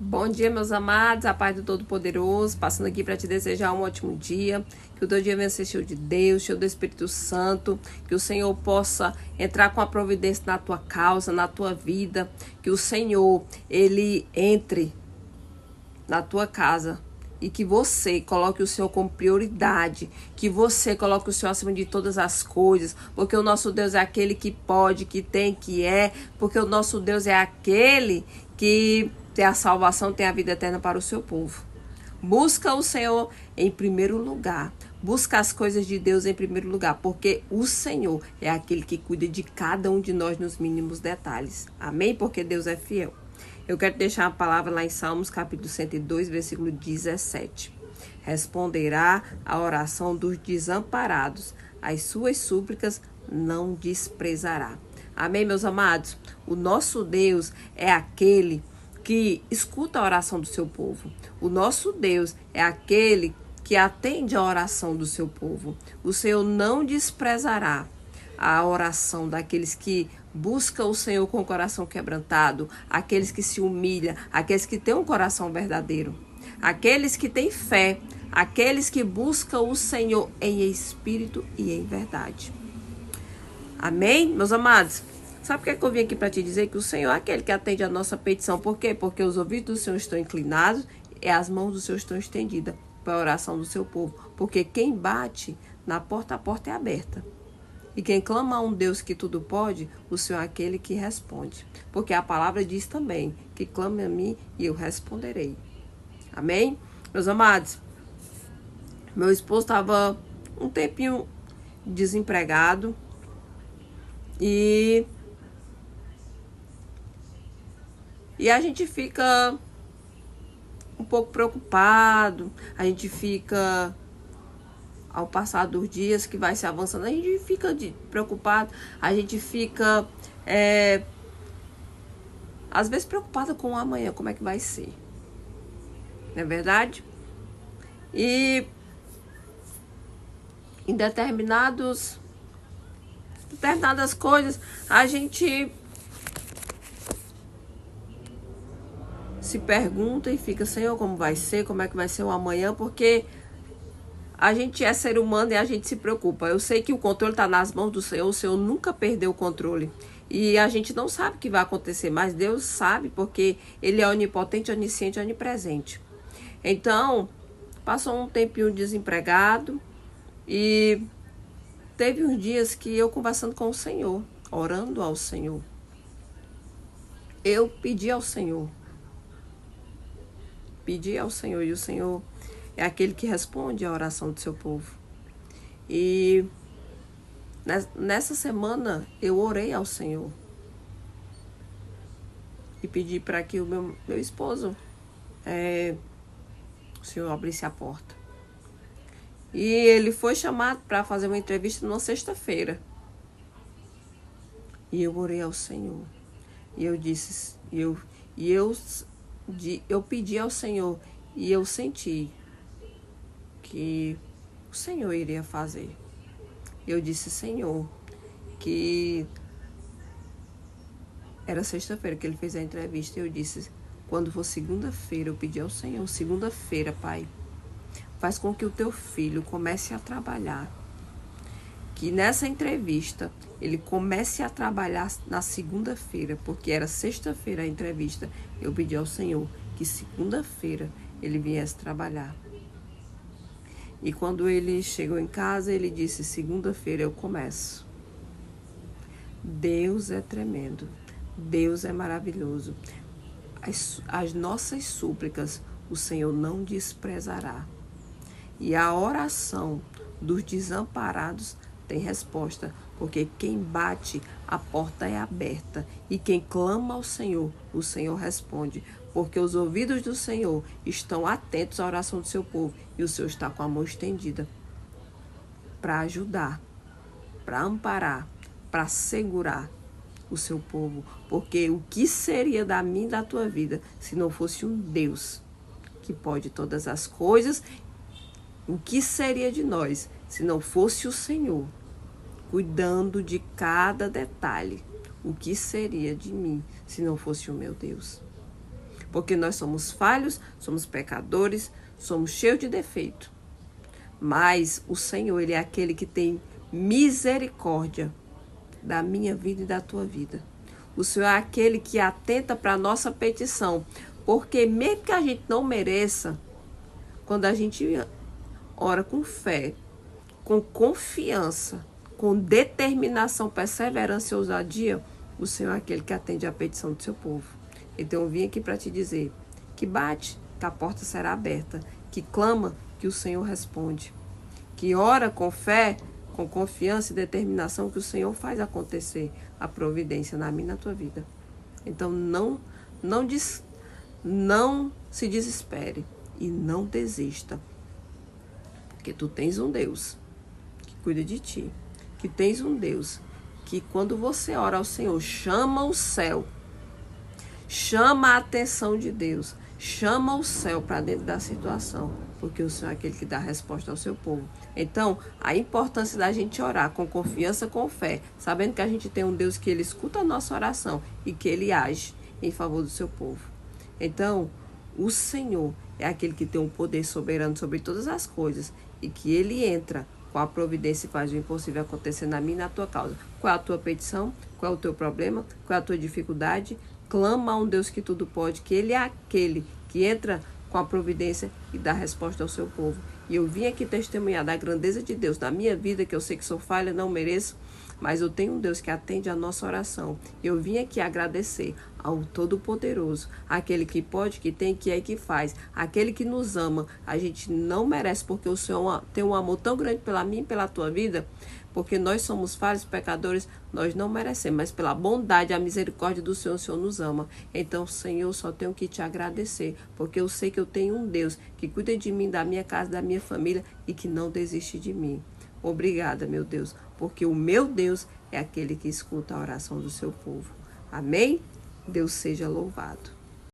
Bom dia, meus amados, a paz do Todo-Poderoso, passando aqui para te desejar um ótimo dia, que o teu dia venha ser cheio de Deus, cheio do Espírito Santo, que o Senhor possa entrar com a providência na tua causa, na tua vida, que o Senhor, Ele entre na tua casa e que você coloque o Senhor como prioridade, que você coloque o Senhor acima de todas as coisas, porque o nosso Deus é aquele que pode, que tem, que é, porque o nosso Deus é aquele que tem a salvação, tem a vida eterna para o seu povo. Busca o Senhor em primeiro lugar. Busca as coisas de Deus em primeiro lugar, porque o Senhor é aquele que cuida de cada um de nós nos mínimos detalhes. Amém? Porque Deus é fiel. Eu quero deixar a palavra lá em Salmos, capítulo 102, versículo 17. Responderá a oração dos desamparados, as suas súplicas não desprezará. Amém, meus amados? O nosso Deus é aquele que escuta a oração do seu povo. O nosso Deus é aquele que atende a oração do seu povo. O Senhor não desprezará a oração daqueles que buscam o Senhor com o coração quebrantado, aqueles que se humilham, aqueles que têm um coração verdadeiro, aqueles que têm fé, aqueles que buscam o Senhor em espírito e em verdade. Amém, meus amados? Sabe o que eu vim aqui para te dizer? Que o Senhor é aquele que atende a nossa petição. Por quê? Porque os ouvidos do Senhor estão inclinados e as mãos do Senhor estão estendidas para a oração do seu povo. Porque quem bate na porta, a porta é aberta. E quem clama a um Deus que tudo pode, o Senhor é aquele que responde. Porque a palavra diz também que clame a mim e eu responderei. Amém? Meus amados, meu esposo estava um tempinho desempregado e a gente fica um pouco preocupado, a gente fica, ao passar dos dias que vai se avançando, a gente fica preocupado, a gente fica, às vezes preocupado com o amanhã, como é que vai ser. Não é verdade? E em determinadas coisas, a gente se pergunta e fica, Senhor, como vai ser? Como é que vai ser o amanhã? Porque a gente é ser humano e a gente se preocupa. Eu sei que o controle está nas mãos do Senhor. O Senhor nunca perdeu o controle. E a gente não sabe o que vai acontecer, mas Deus sabe, porque Ele é onipotente, onisciente, onipresente. Então, passou um tempinho desempregado e teve uns dias que eu conversando com o Senhor, orando ao Senhor. Eu pedi ao Senhor. Pedi ao Senhor, e o Senhor é aquele que responde a oração do seu povo. E nessa semana eu orei ao Senhor e pedi para que o meu esposo, o Senhor abrisse a porta. E ele foi chamado para fazer uma entrevista numa sexta-feira. E eu orei ao Senhor. E eu disse, eu pedi ao Senhor e eu senti que o Senhor iria fazer. Eu disse, Senhor, que era sexta-feira que ele fez a entrevista. Eu disse, quando for segunda-feira, eu pedi ao Senhor, segunda-feira, Pai, faz com que o teu filho comece a trabalhar. Que nessa entrevista ele comece a trabalhar na segunda-feira, porque era sexta-feira a entrevista. Eu pedi ao Senhor que segunda-feira ele viesse trabalhar. E quando ele chegou em casa, ele disse, segunda-feira eu começo. Deus é tremendo. Deus é maravilhoso. As nossas súplicas o Senhor não desprezará. E a oração dos desamparados tem resposta, porque quem bate, a porta é aberta. E quem clama ao Senhor, o Senhor responde. Porque os ouvidos do Senhor estão atentos à oração do seu povo. E o Senhor está com a mão estendida para ajudar, para amparar, para segurar o seu povo. Porque o que seria da minha e da tua vida se não fosse um Deus que pode todas as coisas? O que seria de nós se não fosse o Senhor cuidando de cada detalhe? O que seria de mim se não fosse o meu Deus? Porque nós somos falhos, somos pecadores, somos cheios de defeito. Mas o Senhor, Ele é aquele que tem misericórdia da minha vida e da tua vida. O Senhor é aquele que atenta para a nossa petição. Porque mesmo que a gente não mereça, quando a gente ora com fé, com confiança, com determinação, perseverança e ousadia, o Senhor é aquele que atende a petição do seu povo. Então eu vim aqui para te dizer que bate, que a porta será aberta, que clama, que o Senhor responde, que ora com fé, com confiança e determinação, que o Senhor faz acontecer a providência na minha e na tua vida. Então não se desespere e não desista, porque tu tens um Deus que cuida de ti, que tens um Deus que quando você ora ao Senhor, chama o céu, chama a atenção de Deus, chama o céu para dentro da situação, porque o Senhor é aquele que dá a resposta ao seu povo. Então, a importância da gente orar com confiança, com fé, sabendo que a gente tem um Deus que Ele escuta a nossa oração e que Ele age em favor do seu povo. Então, o Senhor é aquele que tem um poder soberano sobre todas as coisas e que Ele entra com a providência e faz o impossível acontecer na minha e na tua causa. Qual é a tua petição? Qual é o teu problema? Qual é a tua dificuldade? Clama a um Deus que tudo pode, que Ele é aquele que entra com a providência e dá resposta ao seu povo. E eu vim aqui testemunhar da grandeza de Deus na minha vida, que eu sei que sou falha, não mereço, mas eu tenho um Deus que atende a nossa oração. Eu vim aqui agradecer ao Todo-Poderoso, aquele que pode, que tem, que é e que faz, aquele que nos ama. A gente não merece, porque o Senhor tem um amor tão grande pela mim e pela tua vida, porque nós somos falhos, pecadores, nós não merecemos, mas pela bondade e a misericórdia do Senhor, o Senhor nos ama. Então, Senhor, eu só tenho que te agradecer, porque eu sei que eu tenho um Deus que cuida de mim, da minha casa, da minha família e que não desiste de mim. Obrigada, meu Deus, porque o meu Deus é aquele que escuta a oração do seu povo. Amém? Deus seja louvado.